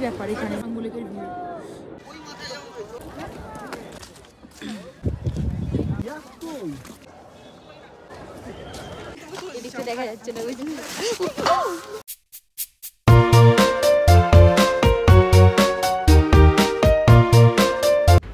ব্যাপার এখানে ছাঙ্গু লেকের ভিউ। এদিকে দেখা যাচ্ছে না বুঝলি।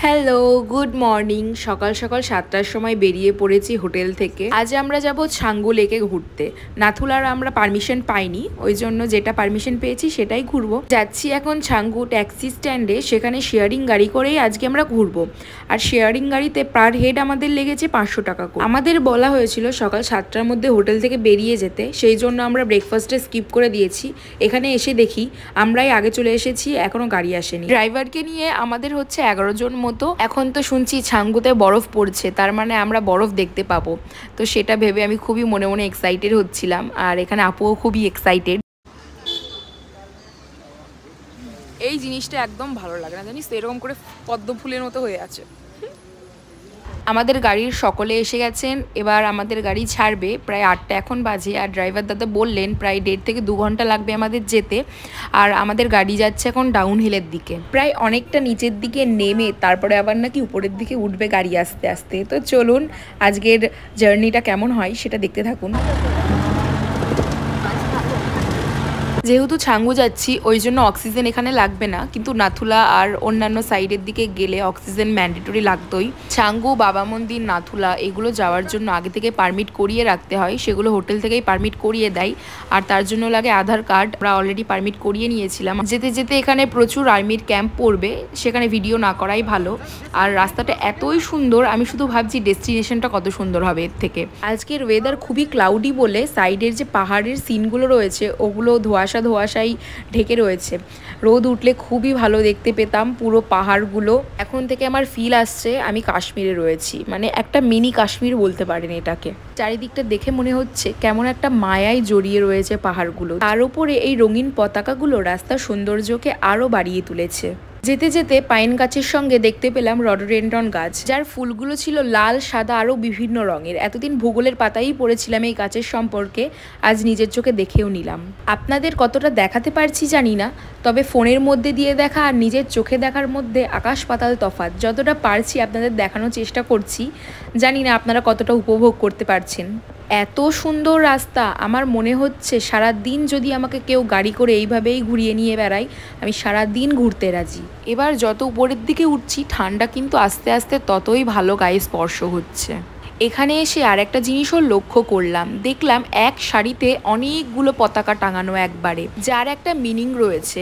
Hello, good morning. সকাল সকাল 7টার সময় বেরিয়ে পড়েছি হোটেল থেকে। আজ আমরা যাব ছাঙ্গু লেকে ঘুরতে। নাথুলার আমরা পারমিশন পাইনি, ওই জন্য যেটা পারমিশন পেয়েছি সেটাই ঘুরবো। যাচ্ছি এখন ছাঙ্গু ট্যাক্সি স্ট্যান্ডে, সেখানে শেয়ারিং গাড়ি করেই আজকে আমরা ঘুরবো। আর শেয়ারিং গাড়িতে পার হেড আমাদের লেগেছে 500 টাকা করে। আমাদের বলা হয়েছিল সকাল 7টার মধ্যে হোটেল থেকে বেরিয়ে যেতে, সেই জন্য আমরা ব্রেকফাস্টে স্কিপ করে দিয়েছি। এখানে এসে দেখি আমরাই আগে চলে এসেছি, এখনো গাড়ি আসেনি। ড্রাইভারকে নিয়ে আমাদের হচ্ছে 11 জন মতো। এখন তো শুনছি ছাঙ্গুতে বরফ পড়ছে, তার মানে আমরা বরফ দেখতে পাবো। তো সেটা ভেবে আমি খুবই মনে মনে এক্সাইটেড হচ্ছিলাম, আর এখানে আপুও খুবই এক্সাইটেড। এই জিনিসটা একদম ভালো লাগে না জানিস, এরকম করে পদ্ম ফুলের মতো হয়ে আছে। আমাদের গাড়ির সকলে এসে গেছেন, এবার আমাদের গাড়ি ছাড়বে। প্রায় 8টা এখন বাজে, আর ড্রাইভার দাদা বললেন প্রায় 1.5 থেকে 2 ঘন্টা লাগবে আমাদের যেতে। আর আমাদের গাড়ি যাচ্ছে এখন ডাউন হিলের দিকে, প্রায় অনেকটা নিচের দিকে নেমে তারপরে আবার নাকি উপরের দিকে উঠবে গাড়ি আস্তে আস্তে। তো চলুন আজকের জার্নিটা কেমন হয় সেটা দেখতে থাকুন। যেহেতু ছাঙ্গু যাচ্ছি ওই জন্য অক্সিজেন এখানে লাগবে না, কিন্তু নাথুলা আর অন্যান্য সাইডের দিকে গেলে অক্সিজেন ম্যান্ডেটরি লাগতোই। ছাঙ্গু, বাবা মন্দির, নাথুলা এগুলো যাওয়ার জন্য আগে থেকে পারমিট করিয়ে রাখতে হয়, সেগুলো হোটেল থেকেই পারমিট করিয়ে দেয়। আর তার জন্য লাগে আধার কার্ড, আমরা অলরেডি পারমিট করিয়ে নিয়েছিলাম। যেতে যেতে এখানে প্রচুর আর্মির ক্যাম্প পড়বে, সেখানে ভিডিও না করাই ভালো। আর রাস্তাটা এতই সুন্দর, আমি শুধু ভাবছি ডেস্টিনেশনটা কত সুন্দর হবে এর থেকে। আজকের ওয়েদার খুবই ক্লাউডি বলে সাইডের যে পাহাড়ের সিনগুলো রয়েছে ওগুলো ধোঁয়াশাই ঢেকে রয়েছে। রোদ উঠলে খুবই ভালো দেখতে পেতাম পুরো পাহাড়গুলো। এখন থেকে আমার ফিল আসছে আমি কাশ্মীরে রয়েছি, মানে একটা মিনি কাশ্মীর বলতে পারেন এটাকে। চারিদিকটা দেখে মনে হচ্ছে কেমন একটা মায়ায় জড়িয়ে রয়েছে পাহাড়গুলো, তার উপরে এই রঙিন পতাকাগুলো রাস্তার সৌন্দর্যকে আরো বাড়িয়ে তুলেছে। যেতে যেতে পাইন গাছের সঙ্গে দেখতে পেলাম রডোডেন্ড্রন গাছ, যার ফুলগুলো ছিল লাল, সাদা আরও বিভিন্ন রঙের। এতদিন ভূগোলের পাতাই পড়েছিলাম এই গাছের সম্পর্কে, আজ নিজের চোখে দেখেও নিলাম। আপনাদের কতটা দেখাতে পারছি জানি না, তবে ফোনের মধ্যে দিয়ে দেখা আর নিজের চোখে দেখার মধ্যে আকাশ পাতাল তফাৎ। যতটা পারছি আপনাদের দেখানোর চেষ্টা করছি, জানি না আপনারা কতটা উপভোগ করতে পারছেন। এত সুন্দর রাস্তা, আমার মনে হচ্ছে সারা দিন যদি আমাকে কেউ গাড়ি করে এইভাবেই ঘুরিয়ে নিয়ে বেড়ায়, আমি সারা দিন ঘুরতে রাজি। এবার যত উপরের দিকে উঠছি ঠান্ডা কিন্তু আস্তে আস্তে ততই ভালো গায়ে স্পর্শ হচ্ছে। এখানে এসে আর একটা জিনিসও লক্ষ্য করলাম, দেখলাম এক সারিতে অনেকগুলো পতাকা টাঙানো একবারে, যার একটা মিনিং রয়েছে।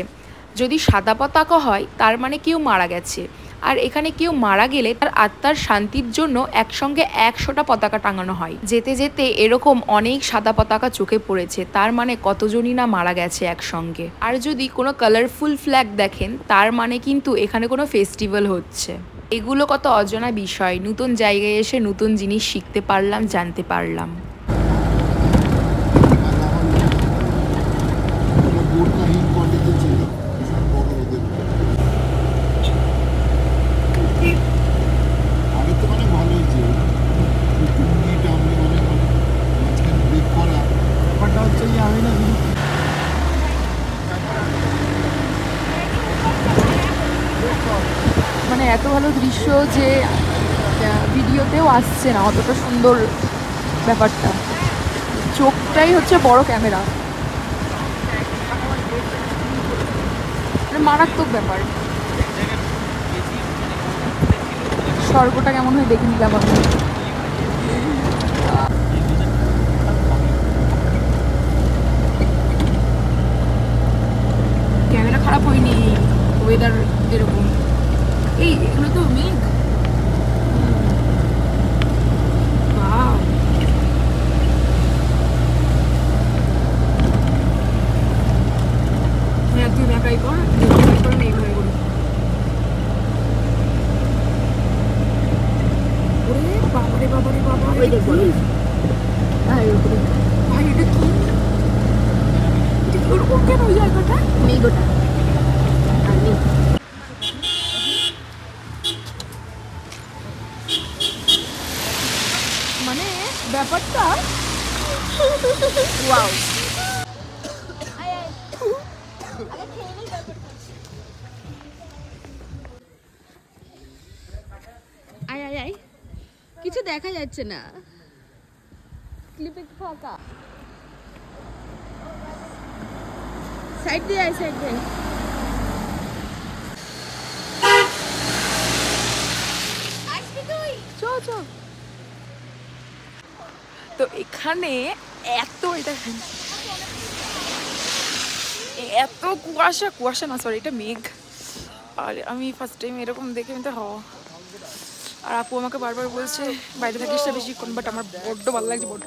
যদি সাদা পতাকা হয় তার মানে কেউ মারা গেছে, আর এখানে কেউ মারা গেলে তার আত্মার শান্তির জন্য একসঙ্গে 100টা পতাকা টাঙানো হয়। যেতে যেতে এরকম অনেক সাদা পতাকা চোখে পড়েছে, তার মানে কতজনই না মারা গেছে একসঙ্গে। আর যদি কোনো কালারফুল ফ্ল্যাগ দেখেন তার মানে কিন্তু এখানে কোনো ফেস্টিভ্যাল হচ্ছে। এগুলো কত অজানা বিষয়, নতুন জায়গায় এসে নতুন জিনিস শিখতে পারলাম, জানতে পারলাম। মানে এত ভালো দৃশ্য যে ভিডিওতেও আসছে না, অতটা সুন্দর ব্যাপারটা। চোখটাই হচ্ছে বড় ক্যামেরা, মারাত্মক ব্যাপার। স্বর্গটা কেমন হয় দেখে নিলাম আমি। ক্যামেরা খারাপ হয়নি, ওয়েদার এরকম। এই এগুলো তো মেঘ, তুই দেখাই কর মেঘ হয়ে গেল। ওরে বাবারে বাবারে বাবা, ভাই এটা কি? এটা কি ওরকম কেন ওই জায়গাটা? মেঘ ওটা মানে ব্যাপারটা ওয়াও। দেখা যাচ্ছে না, ক্লিপে ফাঁকা। সাইড দিয়ে আয়, সাইড দিয়ে। আসবি তুই? চল চল। তো এখানে এত এত কুয়াশা, কুয়াশা না সরি এটা মেঘ। আর আমি ফার্স্ট টাইম এরকম দেখে নিতে হওয়া। আর আপু আমাকে বারবার বলছে বাইরে থাকিস না বেশিক্ষণ, বাট আমার বড্ড ভালো লাগছে, বড্ড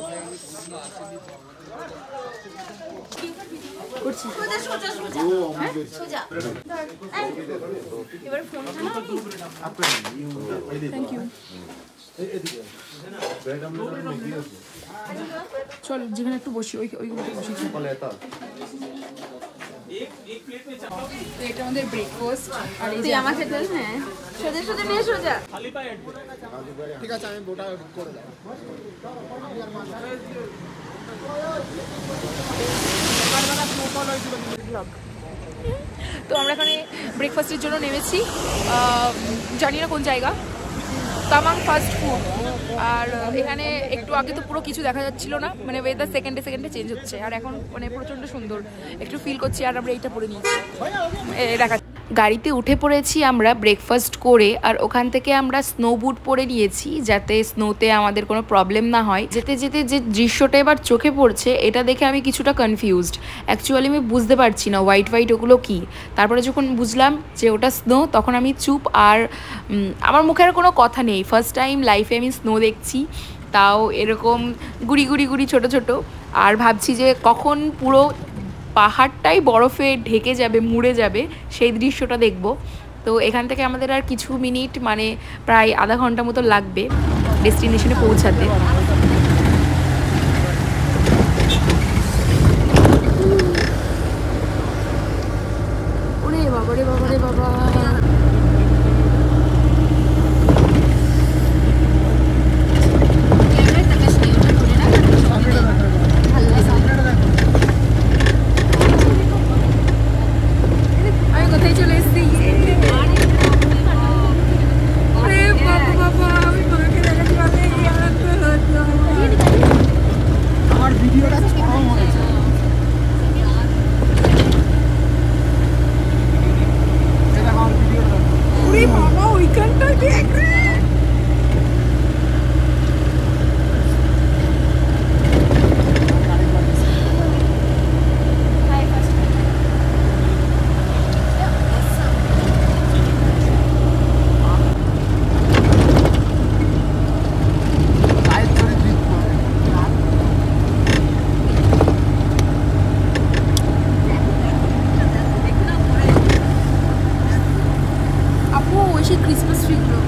চল যেখানে একটু বসি ওইগুলোতে বসি। তো এটা আমাদের ব্রেকফাস্ট। আর এই যে আমার সাথে হ্যাঁ সোজা সোজা নিয়ে সোজা। ঠিক আছে আমি বোটা করে দেব। তো আমরা এখানে ব্রেকফাস্টের জন্য নেমেছি, জানি না কোন জায়গা, তামাং ফাস্ট ফুড। আর এখানে একটু আগে তো পুরো কিছু দেখা যাচ্ছিল না, মানে ওয়েদার সেকেন্ডে সেকেন্ডে চেঞ্জ হচ্ছে। আর এখন মানে প্রচণ্ড সুন্দর একটু ফিল করছি। আর আমরা এইটা পরে নিয়েছি দেখা। গাড়িতে উঠে পড়েছি আমরা ব্রেকফাস্ট করে, আর ওখান থেকে আমরা স্নো বুট পরে নিয়েছি যাতে স্নোতে আমাদের কোনো প্রবলেম না হয়। যেতে যেতে যে দৃশ্যটা এবার চোখে পড়ছে এটা দেখে আমি কিছুটা কনফিউজড। অ্যাকচুয়ালি আমি বুঝতে পারছি না হোয়াইট হোয়াইট ওগুলো কী। তারপরে যখন বুঝলাম যে ওটা স্নো তখন আমি চুপ। আর আমার মুখে আর কোনো কথা নেই, ফার্স্ট টাইম লাইফে আমি স্নো দেখছি, তাও এরকম গুড়ি গুড়ি গুড়ি ছোটো ছোটো। আর ভাবছি যে কখন পুরো পাহাড়টাই বরফে ঢেকে যাবে, মুড়ে যাবে, সেই দৃশ্যটা দেখব। তো এখান থেকে আমাদের আর কিছু মিনিট মানে প্রায় আধা ঘন্টা মতো লাগবে ডেস্টিনেশনে পৌঁছাতে। ওরে বাবা রে বাবা রে বাবা, ক্রিসমাস ট্রিগুলো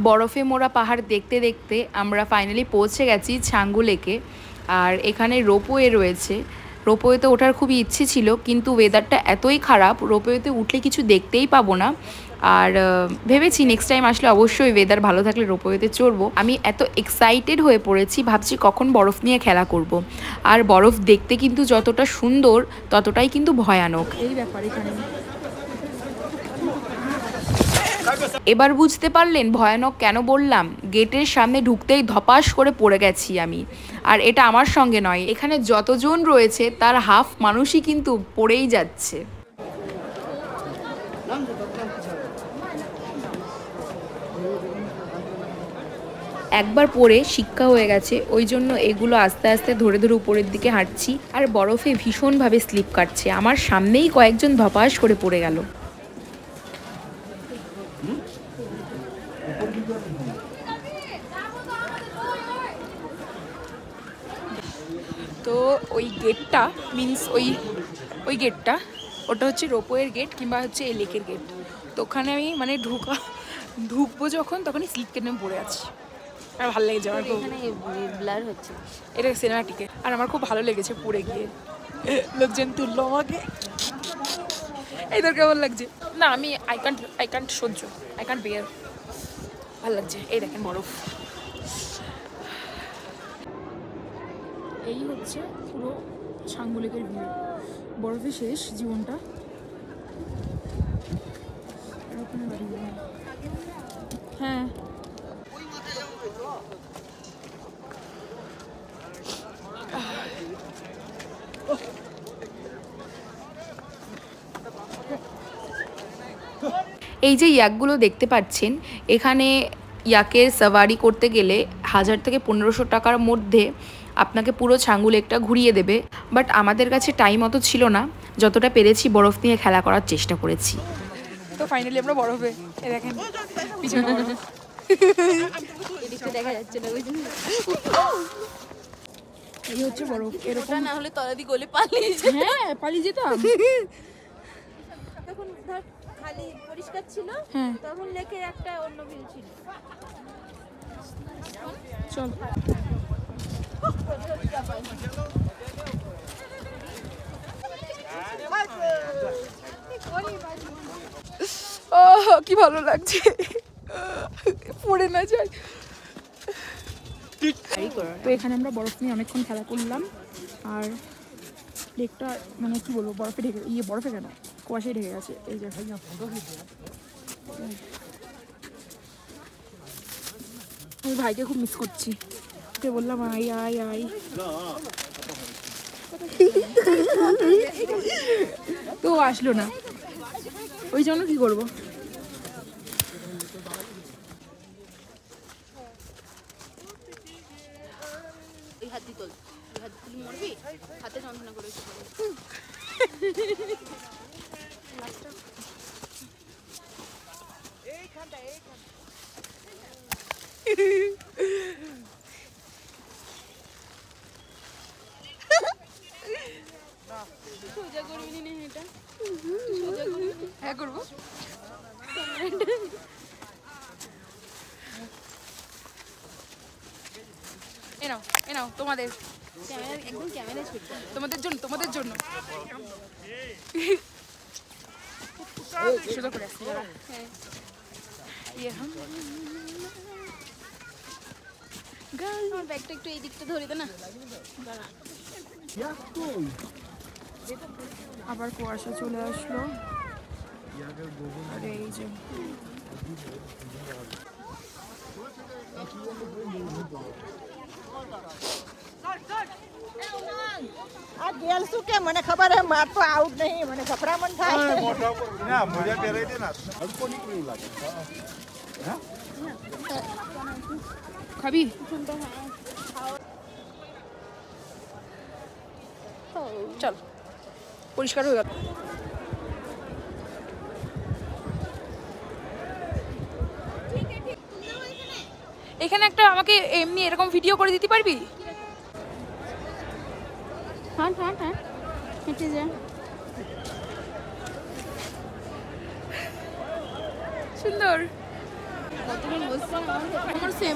বরফে মোড়া পাহাড় দেখতে দেখতে আমরা ফাইনালি পৌঁছে গেছি ছাঙ্গু লেকে। আর এখানে রোপওয়ে রয়েছে। রোপওয়েতে ওঠার খুবই ইচ্ছে ছিল, কিন্তু ওয়েদারটা এতই খারাপ রোপওয়েতে উঠলে কিছু দেখতেই পাবো না। আর ভেবেছি নেক্সট টাইম আসলে অবশ্যই ওয়েদার ভালো থাকলে রোপওয়েতে চড়বো। আমি এত এক্সাইটেড হয়ে পড়েছি, ভাবছি কখন বরফ নিয়ে খেলা করব। আর বরফ দেখতে কিন্তু যতটা সুন্দর ততটাই কিন্তু ভয়ানক। এই ব্যাপার এখানে এবার বুঝতে পারলেন ভয়ানক কেন বললাম? গেটের সামনে ঢুকতেই ধপাস করে পড়ে গেছি আমি। আর এটা আমার সঙ্গে নয়, এখানে যতজন রয়েছে তার হাফ মানুষই কিন্তু পড়েই যাচ্ছে। একবার পরে শিক্ষা হয়ে গেছে, ওই জন্য এগুলো আস্তে আস্তে ধরে ধরে উপরের দিকে হাঁটছি। আর বরফে ভীষণভাবে স্লিপ কাটছে, আমার সামনেই কয়েকজন ধপাস করে পড়ে গেল। তো ওই গেটটা মিন্স ওই গেটটা ওটা হচ্ছে রোপওয়ের গেট কিংবা হচ্ছে এই লেকের গেট। তো ওখানে আমি মানে ঢুকবো যখন তখনই স্লিপ কেটে পড়ে আছি। আর ভালো লেগেছে আমার খুব, ব্লার হচ্ছে এটা সিনেমাটিকে। আর আমার খুব ভালো লেগেছে পড়ে গিয়ে, লোকজন তুললো আমাকে। এই তোর কেমন লাগছে? না আমি আই কান্ট সহ্য, আই কান্ট বেয়ার। ভালো লাগছে। এই দেখেন বরফ। এই হচ্ছে পুরো ছাঙ্গু লেকের ভিউ, বরফে শেষ জীবনটা। হ্যাঁ এই যে ইয়াকগুলো দেখতে পাচ্ছেন, এখানে ইয়াকের সাওয়ারি করতে গেলে 1000 থেকে 1500 টাকার মধ্যে আপনাকে পুরো ছাঙ্গু লেকটা ঘুরিয়ে দেবে। বাট আমাদের কাছে টাইম অত ছিল না, যতটা পেরেছি বরফ নিয়ে খেলা করার চেষ্টা করেছি। তো ফাইনালি আমরা বরফে, এই দেখেন পিছনে বরফ, এদিকটা দেখা যাচ্ছে না, বুঝলি? এই হচ্ছে বরফ। এরকম না হলে তলাদি গলে পালিয়ে যেত। হ্যাঁ পালিয়ে যেতাম। তখন ধর খালি পরিষ্কার ছিল, হ্যাঁ তখন লেকের একটা অন্য ভিউ ছিল। চল কি ভালো লাগছে, পড়ে না যায়। তো এখানে আমরা বরফ নিয়ে অনেকক্ষণ খেলা করলাম, আর লেকটা মানে কি বলবো, বরফে ঢেকে, বরফে কেন, কুয়াশায় ঢেকে গেছে। এই যে আমি ভাইকে খুব মিস করছি, ওকে বললাম আই আই আই, তো আসলো না, ওই জন্য কি করবো। ওই হাত দিয়ে তোল, ওই হাত তুলে মরবি, হাতে যন্ত্রণা করে। সোজা করবি না এটা, সোজা করবি। হ্যাঁ করবো। এ নাও তোমাদের, ক্যামেরা একদম ক্যামেরা ছিল তোমাদের জন্য, তোমাদের জন্য। সোজা করে আসছে। হ্যাঁ। আমার ব্যাগটা একটু এই দিকটা ধরে দে না। আবার কুয়াশা চলে আসলো, আর এই যে આ ગેલ શું કે મને ખબર હે માર તો આઉટ નહીં મને ગભરામણ થાય ના મોજા પહેરાઈ દે ના હડકો નીકળ્યું લાગે খাবি? চল, পরিষ্কার হয়ে গেল। এখানে একটা আমাকে এমনি এরকম ভিডিও করে দিতে পারবি? হ্যাঁ হ্যাঁ হ্যাঁ, হেঁটে যা। সুন্দর। কতক্ষণ বসছে আমার সেম।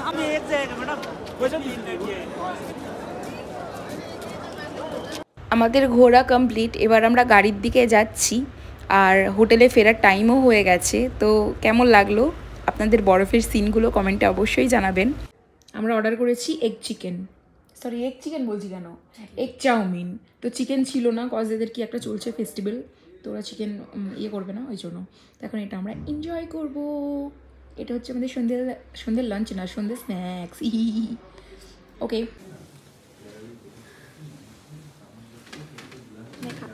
আমাদের ঘোরা কমপ্লিট, এবার আমরা গাড়ির দিকে যাচ্ছি, আর হোটেলে ফেরার টাইমও হয়ে গেছে। তো কেমন লাগলো আপনাদের বরফের সিনগুলো কমেন্টে অবশ্যই জানাবেন। আমরা অর্ডার করেছি egg chicken, sorry egg chicken বলছি কেন, এগ চাউমিন। তো চিকেন ছিল না, কজ এদের কি একটা চলছে ফেস্টিভ্যাল, তো ওরা চিকেন করবে না, ওই জন্য। তো এখন এটা আমরা এনজয় করব। এটা হচ্ছে আমাদের সন্ধ্যের লাঞ্চ না, সন্ধ্যের স্ন্যাক্স। ওকে, দেখা